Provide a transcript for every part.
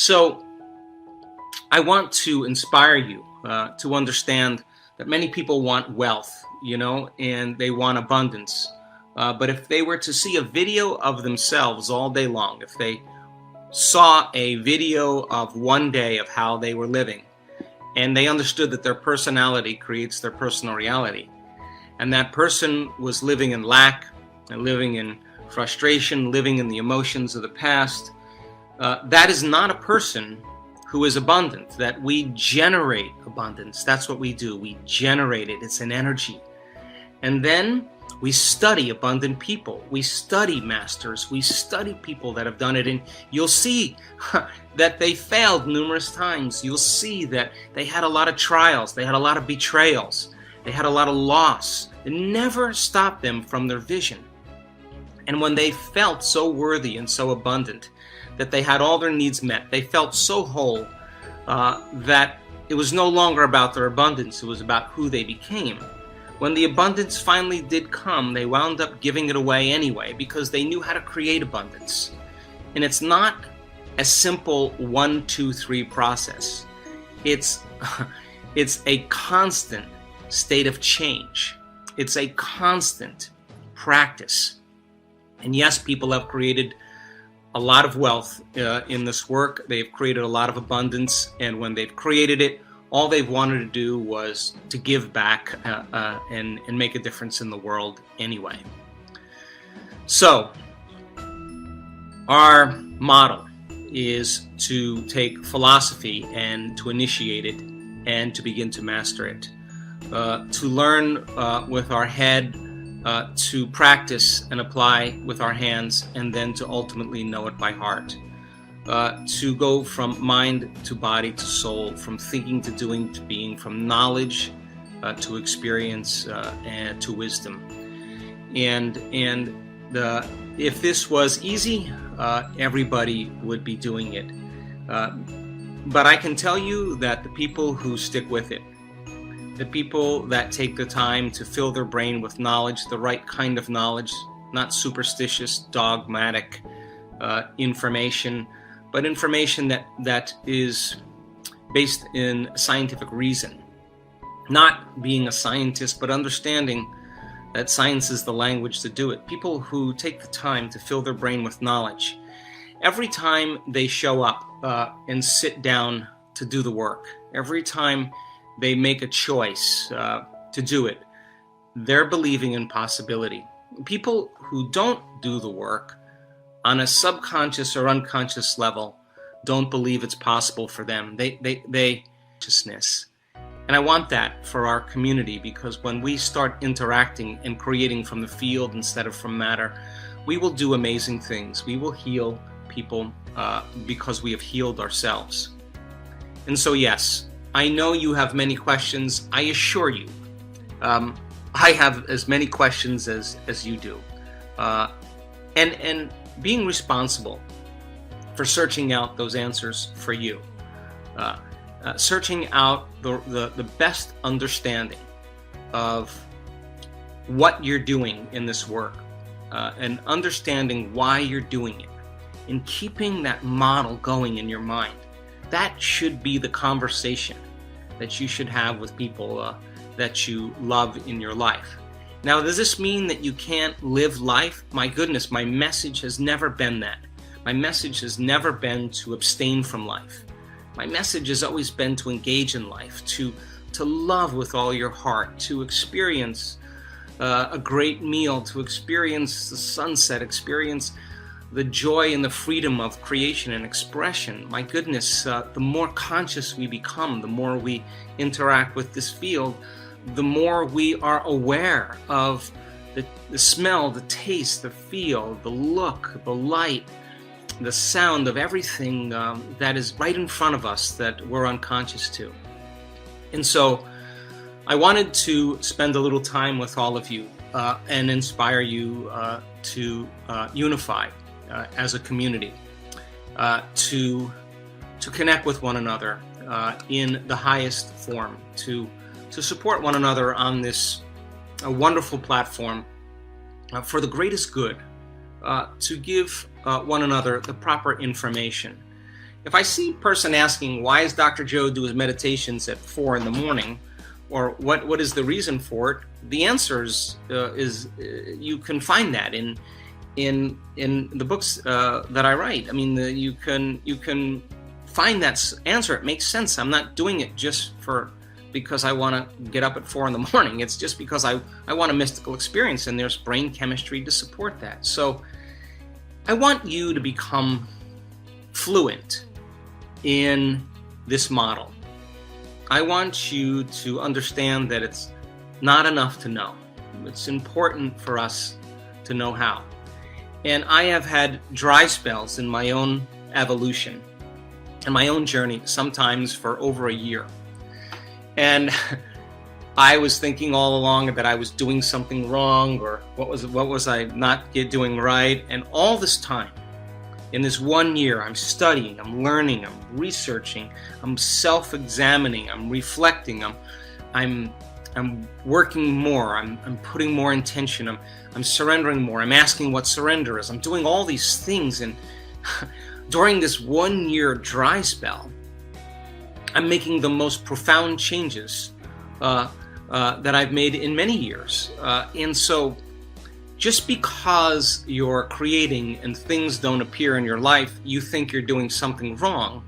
So I want to inspire you to understand that many people want wealth, and they want abundance. But if they were to see a video of themselves all day long, if they saw a video of one day of how they were living, and they understood that their personality creates their personal reality, and that person was living in lack and living in frustration, living in the emotions of the past, that is not a person who is abundant. That we generate abundance. That's what we do. We generate it. It's an energy. And then we study abundant people. We study masters. We study people that have done it. And you'll see that they failed numerous times. You'll see that they had a lot of trials. They had a lot of betrayals. They had a lot of loss. It never stopped them from their vision. And when they felt so worthy and so abundant that they had all their needs met, they felt so whole that it was no longer about their abundance. It was about who they became. When the abundance finally did come, they wound up giving it away anyway because they knew how to create abundance. And it's not a simple 1, 2, 3 process. It's a constant state of change. It's a constant practice. And yes, people have created a lot of wealth in this work. They've created a lot of abundance. And when they've created it, all they've wanted to do was to give back and make a difference in the world anyway. So, our model is to take philosophy and to initiate it and to begin to master it. To learn with our head, to practice and apply with our hands, and then to ultimately know it by heart. To go from mind to body to soul, from thinking to doing to being, from knowledge to experience and to wisdom. And if this was easy, everybody would be doing it. But I can tell you that the people who stick with it, the people that take the time to fill their brain with knowledge, the right kind of knowledge, not superstitious, dogmatic information, but information that is based in scientific reason. Not being a scientist, but understanding that science is the language to do it. People who take the time to fill their brain with knowledge. Every time they show up and sit down to do the work, every time they make a choice to do it, they're believing in possibility. People who don't do the work on a subconscious or unconscious level don't believe it's possible for them. They consciousness. And I want that for our community, because when we start interacting and creating from the field instead of from matter, we will do amazing things. We will heal people because we have healed ourselves. And so yes, I know you have many questions. I assure you, I have as many questions as you do. And being responsible for searching out those answers for you. Searching out the best understanding of what you're doing in this work, and understanding why you're doing it, and keeping that model going in your mind. That should be the conversation that you should have with people that you love in your life. Now, does this mean that you can't live life? My goodness, my message has never been that. My message has never been to abstain from life. My message has always been to engage in life, to love with all your heart, to experience a great meal, to experience the sunset, experience the joy and the freedom of creation and expression. My goodness, the more conscious we become, the more we interact with this field, the more we are aware of the smell, the taste, the feel, the look, the light, the sound of everything that is right in front of us that we're unconscious to. And so I wanted to spend a little time with all of you and inspire you to unify as a community, to connect with one another in the highest form, to support one another on this wonderful platform for the greatest good, to give one another the proper information. if I see a person asking, why does Dr. Joe do his meditations at 4 in the morning, or what is the reason for it, the answer is you can find that in the books that I write. I mean, you can find that answer. It makes sense. I'm not doing it just because I want to get up at 4 in the morning. It's just because I want a mystical experience, and there's brain chemistry to support that. So I want you to become fluent in this model. I want you to understand that it's not enough to know. It's important for us to know how. And I have had dry spells in my own evolution and my own journey, sometimes for over a year. And I was thinking all along that I was doing something wrong, or what was I not doing right? And all this time, in this 1 year, I'm studying, I'm learning, I'm researching, I'm self-examining, I'm reflecting, I'm working more, I'm putting more intention, I'm surrendering more, I'm asking what surrender is, I'm doing all these things. And during this 1 year dry spell, I'm making the most profound changes that I've made in many years. And so just because you're creating and things don't appear in your life, you think you're doing something wrong.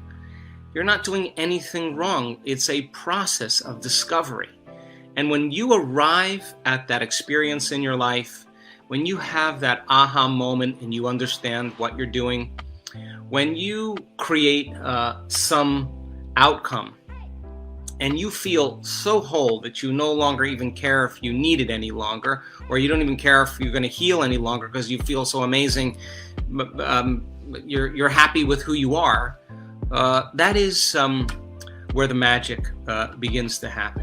You're not doing anything wrong. It's a process of discovery. And when you arrive at that experience in your life, when you have that aha moment and you understand what you're doing, when you create some outcome and you feel so whole that you no longer even care if you need it any longer, or you don't even care if you're going to heal any longer because you feel so amazing, you're happy with who you are, that is where the magic begins to happen.